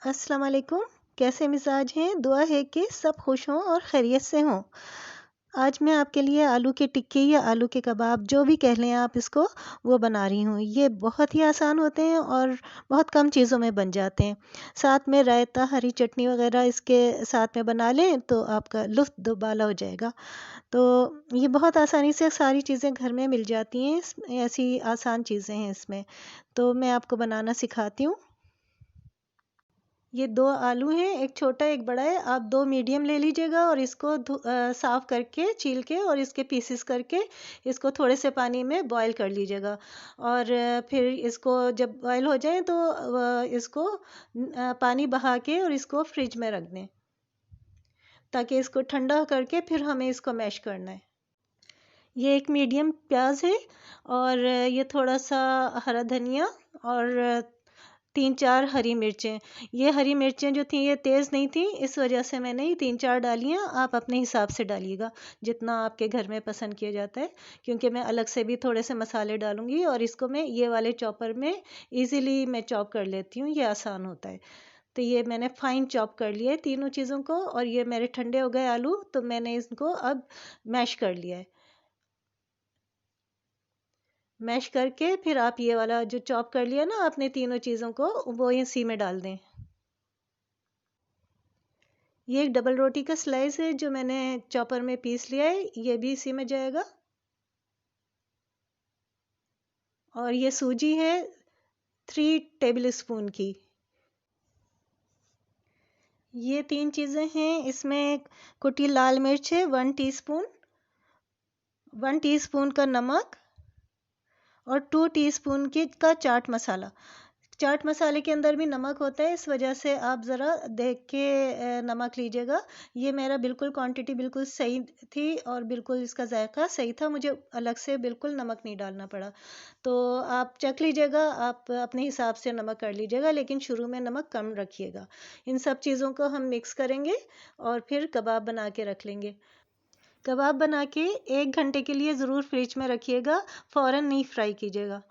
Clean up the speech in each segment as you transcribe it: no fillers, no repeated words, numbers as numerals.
अस्सलाम वालेकुम। कैसे मिजाज हैं? दुआ है कि सब खुश हों और खैरियत से हों। आज मैं आपके लिए आलू की टिक्की या आलू के कबाब जो भी कह लें आप इसको, वो बना रही हूँ। ये बहुत ही आसान होते हैं और बहुत कम चीज़ों में बन जाते हैं। साथ में रायता, हरी चटनी वग़ैरह इसके साथ में बना लें तो आपका लुत्फ़ दुबाला हो जाएगा। तो ये बहुत आसानी से सारी चीज़ें घर में मिल जाती हैं, ऐसी आसान चीज़ें हैं इसमें। तो मैं आपको बनाना सिखाती हूँ। ये 2 आलू हैं, एक छोटा एक बड़ा है। आप 2 मीडियम ले लीजिएगा और इसको साफ़ करके, छील के और इसके पीसेस करके इसको थोड़े से पानी में बॉयल कर लीजिएगा। और फिर इसको जब बॉयल हो जाए तो इसको पानी बहा के और इसको फ्रिज में रख दें, ताकि इसको ठंडा करके फिर हमें इसको मैश करना है। ये एक मीडियम प्याज़ है और ये थोड़ा-सा हरा धनिया और 3-4 हरी मिर्चें। ये हरी मिर्चें जो थी ये तेज़ नहीं थी, इस वजह से मैंने ये 3-4 डाली हैं। आप अपने हिसाब से डालिएगा, जितना आपके घर में पसंद किया जाता है, क्योंकि मैं अलग से भी थोड़े से मसाले डालूँगी और इसको मैं ये वाले चॉपर में ईज़िली मैं चॉप कर लेती हूँ, ये आसान होता है। तो ये मैंने फ़ाइन चॉप कर लिया है तीनों चीज़ों को और ये मेरे ठंडे हो गए आलू, तो मैंने इसको अब मैश कर लिया है। मैश करके फिर आप ये वाला जो चॉप कर लिया ना आपने तीनों चीज़ों को, वो इसी में डाल दें। ये एक डबल रोटी का स्लाइस है जो मैंने चॉपर में पीस लिया है, ये भी इसी में जाएगा। और ये सूजी है 3 टेबल स्पून की। ये 3 चीज़ें हैं, इसमें कुटी लाल मिर्च है 1 टीस्पून, 1 टीस्पून का नमक और 2 टीस्पून का चाट मसाला। चाट मसाले के अंदर भी नमक होता है, इस वजह से आप ज़रा देख के नमक लीजिएगा। ये मेरा बिल्कुल क्वांटिटी बिल्कुल सही थी और बिल्कुल इसका जायका सही था, मुझे अलग से बिल्कुल नमक नहीं डालना पड़ा। तो आप चख लीजिएगा, आप अपने हिसाब से नमक कर लीजिएगा, लेकिन शुरू में नमक कम रखिएगा। इन सब चीज़ों को हम मिक्स करेंगे और फिर कबाब बना के रख लेंगे। कबाब बना के 1 घंटे के लिए ज़रूर फ्रिज में रखिएगा, फ़ौरन नहीं फ्राई कीजिएगा।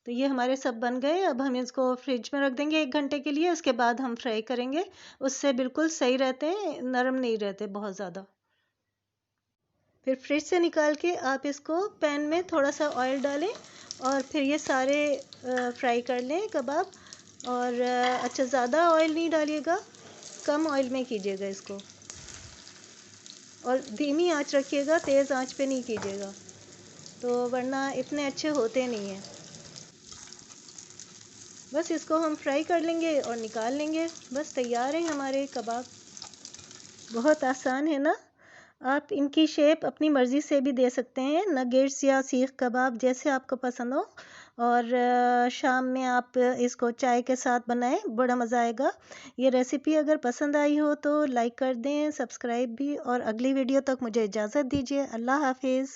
तो ये हमारे सब बन गए, अब हम इसको फ्रिज में रख देंगे 1 घंटे के लिए, उसके बाद हम फ्राई करेंगे। उससे बिल्कुल सही रहते हैं, नरम नहीं रहते बहुत ज़्यादा। फिर फ्रिज से निकाल के आप इसको पैन में थोड़ा-सा ऑयल डालें और फिर ये सारे फ्राई कर लें कबाब। और अच्छा, ज़्यादा ऑयल नहीं डालिएगा, कम ऑयल में कीजिएगा इसको और धीमी आंच रखिएगा, तेज़ आंच पे नहीं कीजिएगा, तो वरना इतने अच्छे होते नहीं हैं। बस इसको हम फ्राई कर लेंगे और निकाल लेंगे। बस तैयार हैं हमारे कबाब। बहुत आसान है ना? आप इनकी शेप अपनी मर्ज़ी से भी दे सकते हैं, नगेट्स या सीख कबाब, जैसे आपको पसंद हो। और शाम में आप इसको चाय के साथ बनाएं, बड़ा मज़ा आएगा। ये रेसिपी अगर पसंद आई हो तो लाइक कर दें, सब्सक्राइब भी, और अगली वीडियो तक मुझे इजाज़त दीजिए। अल्लाह हाफिज़।